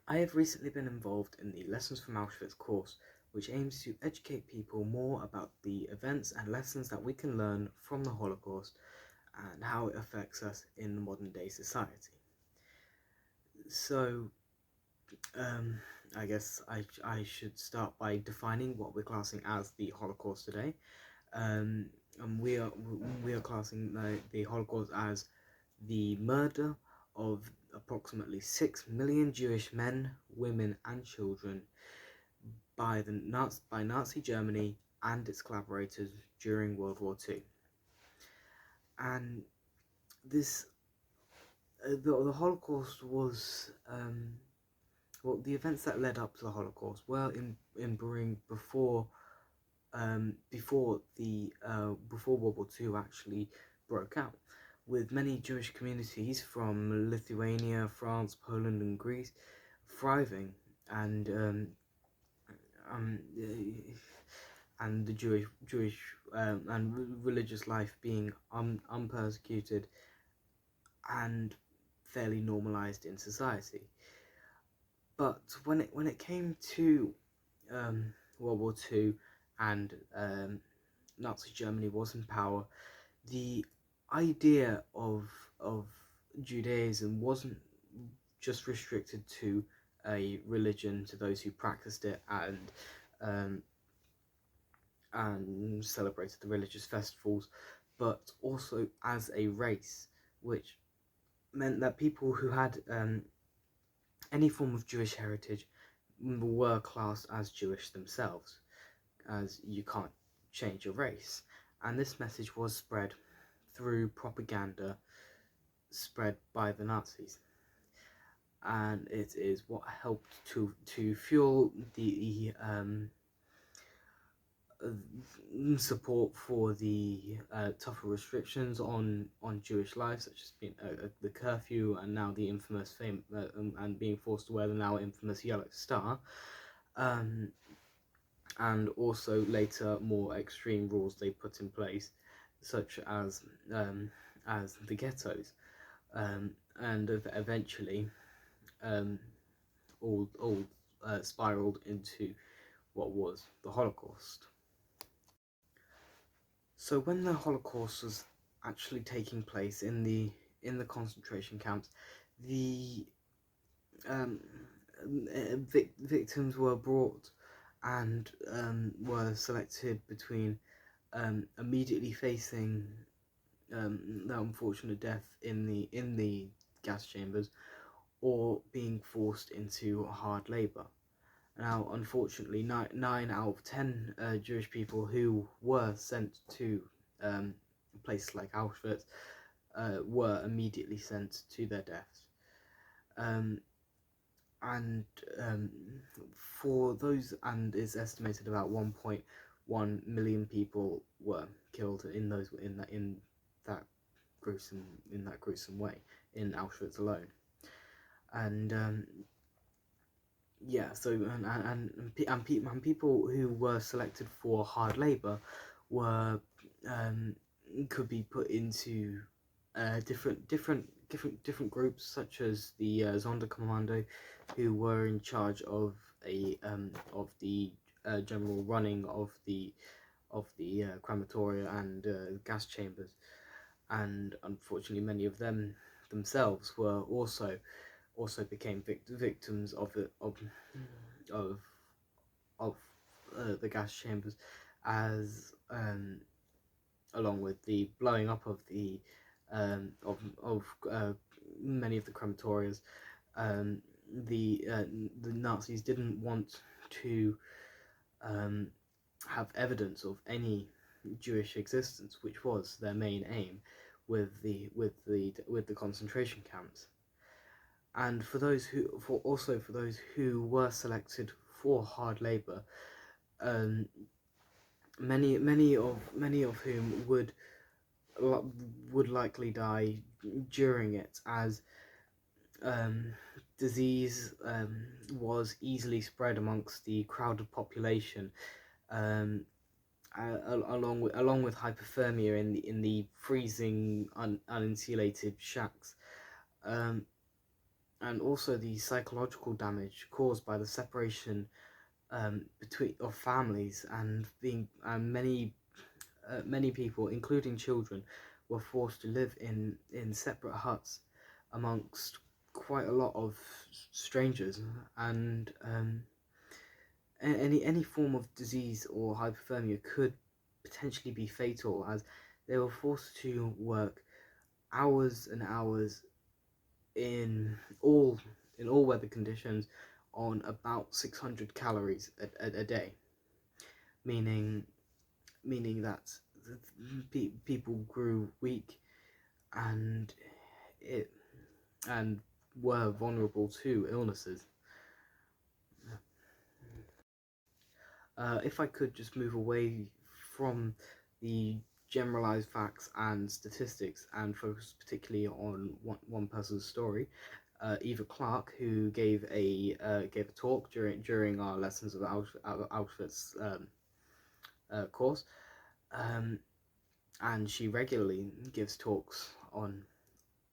I have recently been involved in the Lessons from Auschwitz course, which aims to educate people more about the events and lessons that we can learn from the Holocaust and how it affects us in modern day society. So, um, I guess I should start by defining what we're classing as the Holocaust today. And we are classing the Holocaust as the murder of approximately 6 million Jewish men, women, and children by Nazi Germany and its collaborators during World War II. And this the Holocaust was the events that led up to the Holocaust were in brewing before World War II actually broke out, with many Jewish communities from Lithuania, France, Poland, and Greece thriving, and um, and the Jewish and religious life being unpersecuted and fairly normalized in society. But when it came to World War II and Nazi Germany was in power, the idea of Judaism wasn't just restricted to a religion, to those who practiced it um, and celebrated the religious festivals, but also as a race, which meant that people who had any form of Jewish heritage were classed as Jewish themselves, as you can't change your race. And this message was spread through propaganda spread by the Nazis. And it is what helped to fuel the support for the tougher restrictions on Jewish life, such as the curfew and now the infamous and being forced to wear the now infamous yellow star, um, and also later more extreme rules they put in place, such as the ghettos, and eventually um, all spiraled into what was the Holocaust. So when the Holocaust was actually taking place in the concentration camps, the um, victims were brought and were selected between immediately facing the unfortunate death in the gas chambers, or being forced into hard labour. Now, unfortunately, nine out of 10 Jewish people who were sent to places like Auschwitz were immediately sent to their deaths. Um, and for those, and it's estimated about 1.1 million people were killed in that gruesome way in Auschwitz alone. And yeah, so and people who were selected for hard labour were could be put into different groups, such as the Sonderkommando, who were in charge of the general running of the crematoria and gas chambers, and unfortunately many of them themselves were also became victims of of the gas chambers, as along with the blowing up of the of many of the crematorias. Um, the Nazis didn't want to um, have evidence of any Jewish existence, which was their main aim with the concentration camps. And for those who were selected for hard labour, um, many of whom would likely die during it, as disease was easily spread amongst the crowded population, um, along with hypothermia in the freezing uninsulated shacks. Um, and also the psychological damage caused by the separation between of families, and being many people, including children, were forced to live in separate huts amongst quite a lot of strangers, and any form of disease or hypothermia could potentially be fatal, as they were forced to work hours and hours in all weather conditions on about 600 calories a day, meaning that people grew weak, and it and were vulnerable to illnesses. If I could just move away from the generalized facts and statistics and focus particularly on one person's story, Eva Clark, who gave a talk during our lessons of Auschwitz course, um, and she regularly gives talks on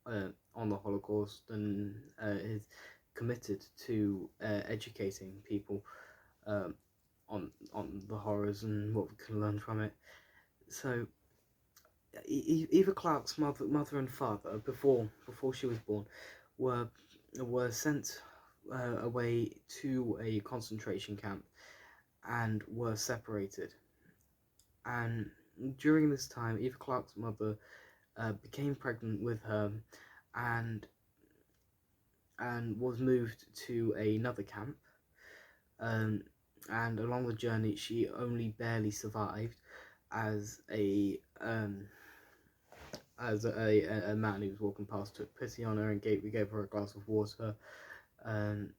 the Holocaust, and is committed to educating people um, on the horrors and what we can learn from it. So Eva Clark's mother and father, before she was born, were sent away to a concentration camp and were separated. And during this time, Eva Clark's mother became pregnant with her, and was moved to another camp. Um, and along the journey, she only barely survived, as a man who was walking past took pity on her and gave her a glass of water, um,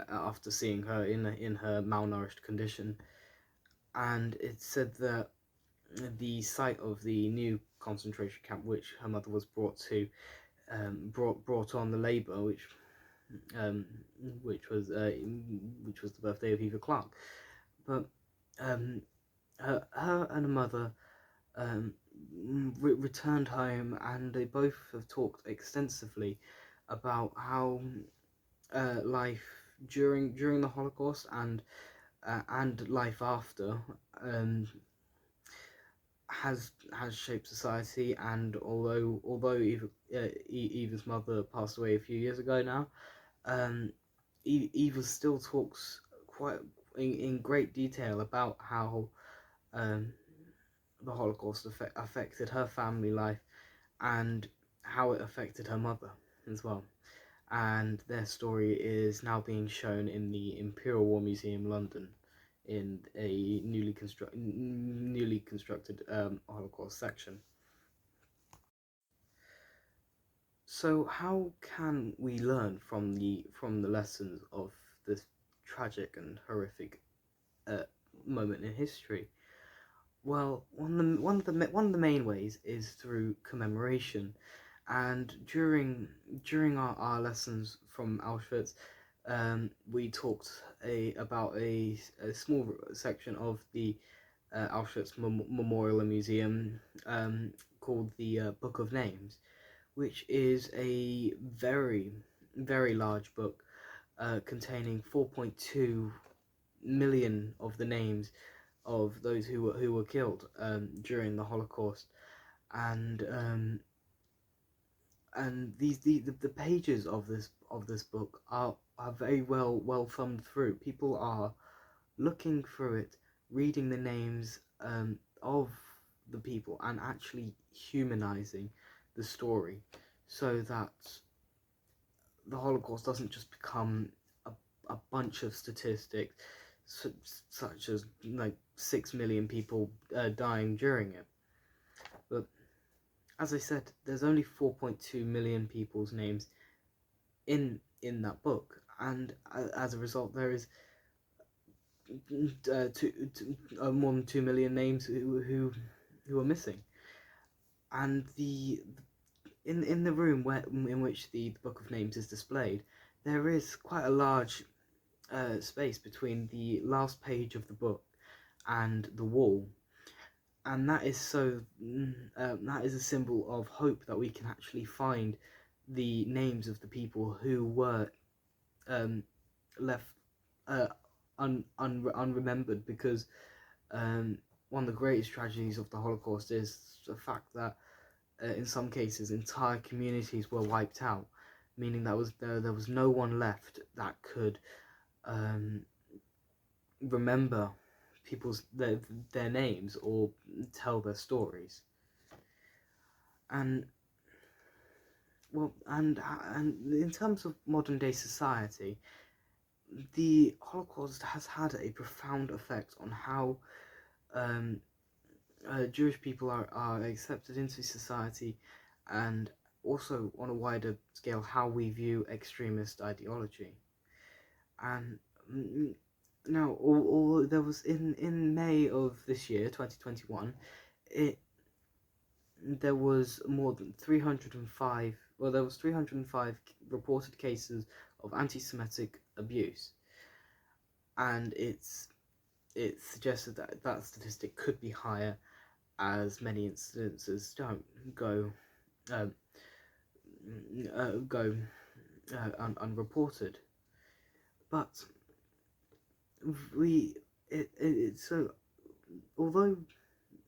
after seeing her in her malnourished condition. And it's said that the site of the new concentration camp, which her mother was brought to, brought on the labour, um, which was the birthday of Eva Clark. But her and her mother returned home, and they both have talked extensively about how life during the Holocaust and life after um, has shaped society. And although Eva's mother passed away a few years ago now, Eva still talks quite in great detail about how um, the Holocaust affected her family life, and how it affected her mother as well. And their story is now being shown in the Imperial War Museum, London, in a newly constructed Holocaust section. So, how can we learn from the lessons of this tragic and horrific uh, moment in history? Well, one of the main ways is through commemoration, and during our lessons from Auschwitz, we talked about a small section of the Auschwitz Memorial and Museum, called the Book of Names, which is a very large book containing 4.2 million of the names of those who were killed during the Holocaust. And the pages of this book are very well thumbed through. People are looking through it, reading the names of the people, and actually humanizing the story, so that the Holocaust doesn't just become a bunch of statistics, such as like 6 million people dying during it. But as I said, there's only 4.2 million people's names in that book, and as a result, there is more than 2 million names who are missing. And in the room in which the Book of Names is displayed, there is quite a large space between the last page of the book and the wall, and that is a symbol of hope, that we can actually find the names of the people who were left uh, unremembered, because one of the greatest tragedies of the Holocaust is the fact that in some cases entire communities were wiped out, meaning that there was no one left that could remember their names or tell their stories. And well, and in terms of modern day society, the Holocaust has had a profound effect on how Jewish people are accepted into society, and also on a wider scale how we view extremist ideology. And now, or there was in May of this year, 2021, there was more than 305. Well, there was 305 reported cases of anti-Semitic abuse, and it's suggested that that statistic could be higher, as many incidences don't go um, unreported. But so although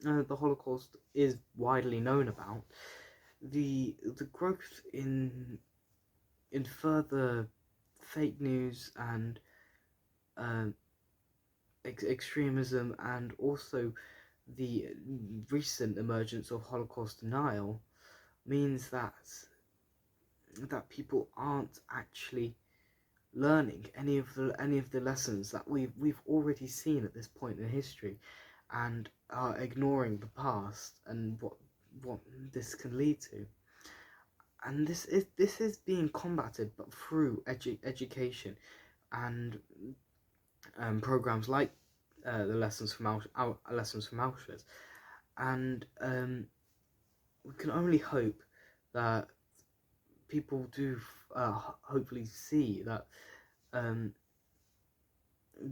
the Holocaust is widely known about, the growth in further fake news and extremism, and also the recent emergence of Holocaust denial, means that people aren't actually learning any of the lessons that we've already seen at this point in history, and are ignoring the past and what this can lead to. And this is being combated, but through education and programs like the lessons from Auschwitz, and we can only hope that people do hopefully see that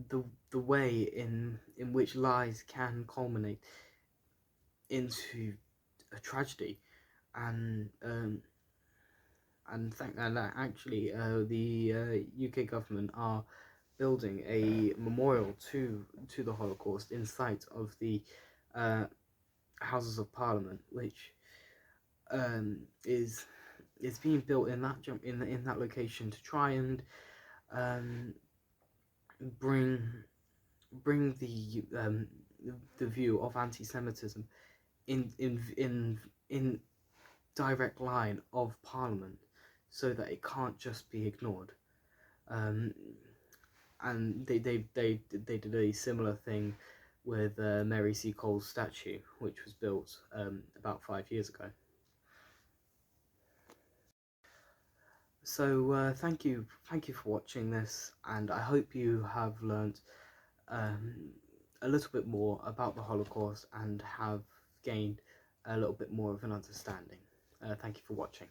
the way in which lies can culminate into a tragedy, and actually the UK government are building a memorial to the Holocaust in sight of the Houses of Parliament, which is being built in that location to try and bring the view of anti-Semitism in direct line of Parliament, so that it can't just be ignored. And they did a similar thing with Mary C. Cole's statue, which was built about 5 years ago. So thank you for watching this, and I hope you have learnt a little bit more about the Holocaust and have gained a little bit more of an understanding. Thank you for watching.